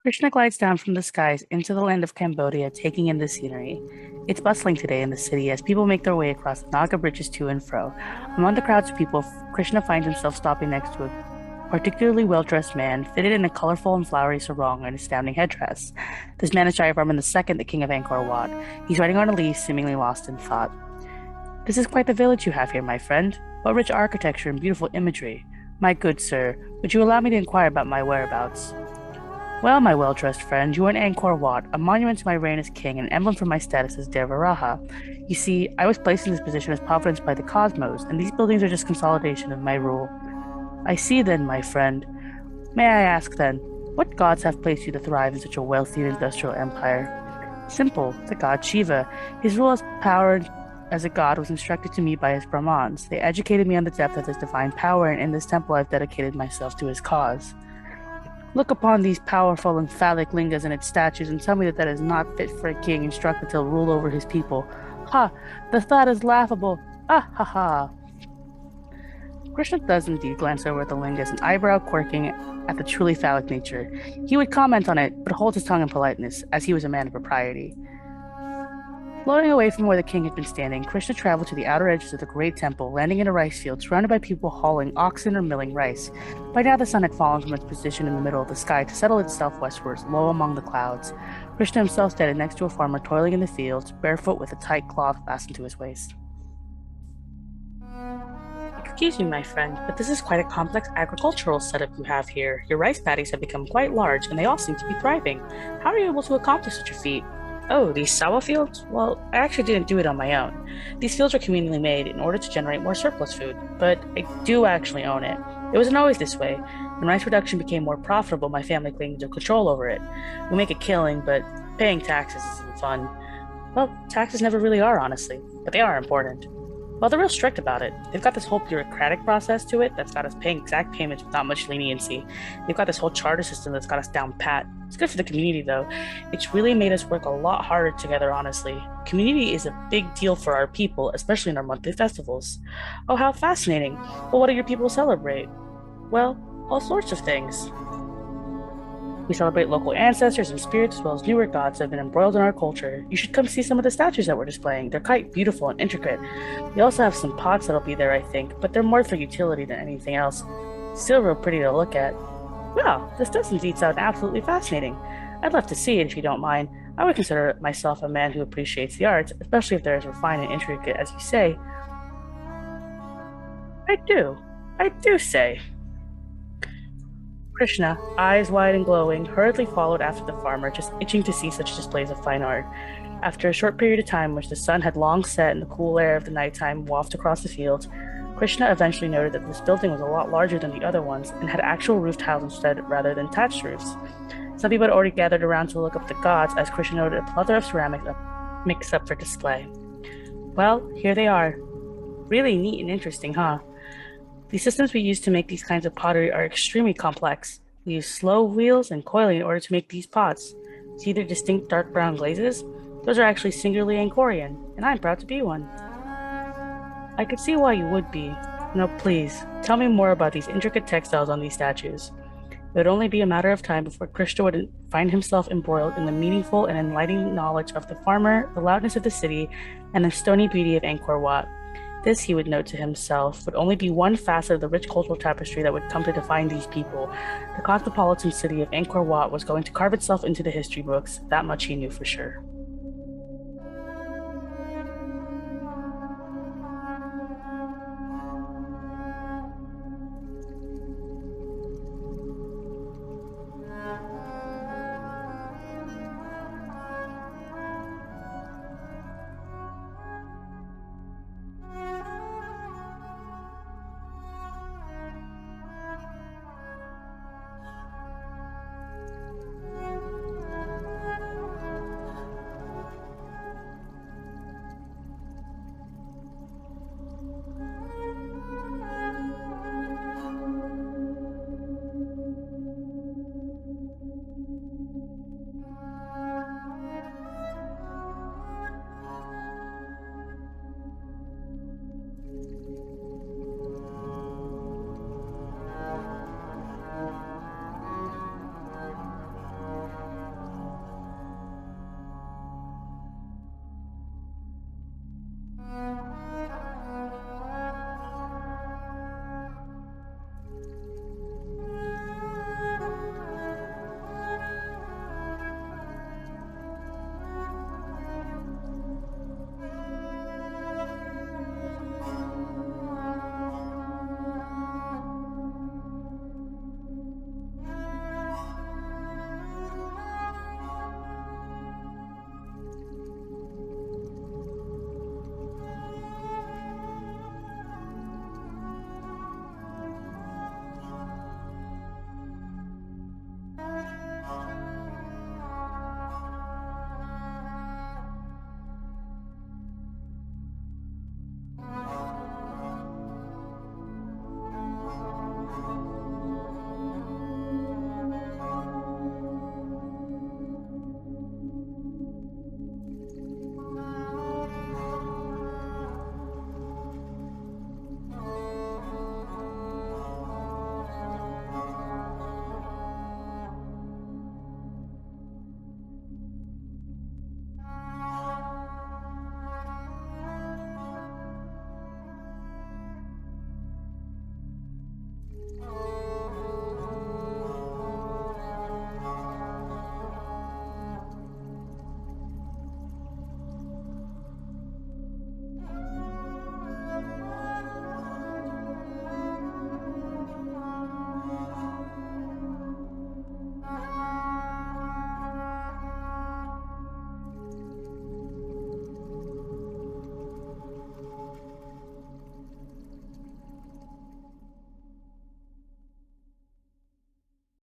Krishna glides down from the skies into the land of Cambodia, taking in the scenery. It's bustling today in the city as people make their way across the Naga bridges to and fro. Among the crowds of people, Krishna finds himself stopping next to a particularly well-dressed man, fitted in a colorful and flowery sarong and astounding headdress. This man is Jayavarman II, the king of Angkor Wat. He's riding on a leaf, seemingly lost in thought. This is quite the village you have here, my friend. What rich architecture and beautiful imagery. My good sir, would you allow me to inquire about my whereabouts? Well, my well-dressed friend, you are in Angkor Wat, a monument to my reign as king and an emblem for my status as Devaraja. You see, I was placed in this position as providence by the cosmos, and these buildings are just consolidation of my rule. I see then, my friend. May I ask then, what gods have placed you to thrive in such a wealthy and industrial empire? Simple, the god Shiva. His rule as power as a god was instructed to me by his Brahmans. They educated me on the depth of his divine power, and in this temple I've dedicated myself to his cause. Look upon these powerful and phallic lingas and its statues and tell me that that is not fit for a king instructed to rule over his people. Ha! The thought is laughable! Ah ha ha! Krishna does indeed glance over at the lingas, an eyebrow quirking at the truly phallic nature. He would comment on it, but hold his tongue in politeness, as he was a man of propriety. Floating away from where the king had been standing, Krishna traveled to the outer edges of the great temple, landing in a rice field surrounded by people hauling oxen or milling rice. By now the sun had fallen from its position in the middle of the sky to settle itself westwards, low among the clouds. Krishna himself standing next to a farmer toiling in the fields, barefoot with a tight cloth fastened to his waist. Excuse me, my friend, but this is quite a complex agricultural setup you have here. Your rice paddies have become quite large, and they all seem to be thriving. How are you able to accomplish such a feat? Oh, these sawa fields? Well, I actually didn't do it on my own. These fields were communally made in order to generate more surplus food, but I do actually own it. It wasn't always this way. When rice production became more profitable, my family claimed control over it. We make a killing, but paying taxes isn't fun. Well, taxes never really are, honestly, but they are important. Well, they're real strict about it. They've got this whole bureaucratic process to it that's got us paying exact payments with not much leniency. They've got this whole charter system that's got us down pat. It's good for the community, though. It's really made us work a lot harder together, honestly. Community is a big deal for our people, especially in our monthly festivals. Oh, how fascinating. Well, what do your people celebrate? Well, all sorts of things. We celebrate local ancestors and spirits as well as newer gods that have been embroiled in our culture. You should come see some of the statues that we're displaying. They're quite beautiful and intricate. We also have some pots that'll be there, I think, but they're more for utility than anything else. Still real pretty to look at. Well, this does indeed sound absolutely fascinating. I'd love to see it if you don't mind. I would consider myself a man who appreciates the arts, especially if they're as refined and intricate as you say. I do. I do say. Krishna, eyes wide and glowing, hurriedly followed after the farmer, just itching to see such displays of fine art. After a short period of time, which the sun had long set and the cool air of the nighttime wafted across the fields, Krishna eventually noted that this building was a lot larger than the other ones and had actual roofed houses instead rather than thatched roofs. Some people had already gathered around to look up the gods, as Krishna noted a plethora of ceramics mixed up for display. Well, here they are. Really neat and interesting, huh? The systems we use to make these kinds of pottery are extremely complex. We use slow wheels and coiling in order to make these pots. See their distinct dark brown glazes? Those are actually singularly Angkorian, and I'm proud to be one. I could see why you would be. No, please, tell me more about these intricate textiles on these statues. It would only be a matter of time before Krishna would find himself embroiled in the meaningful and enlightening knowledge of the farmer, the loudness of the city, and the stony beauty of Angkor Wat. This, he would note to himself, would only be one facet of the rich cultural tapestry that would come to define these people. The cosmopolitan city of Angkor Wat was going to carve itself into the history books, that much he knew for sure.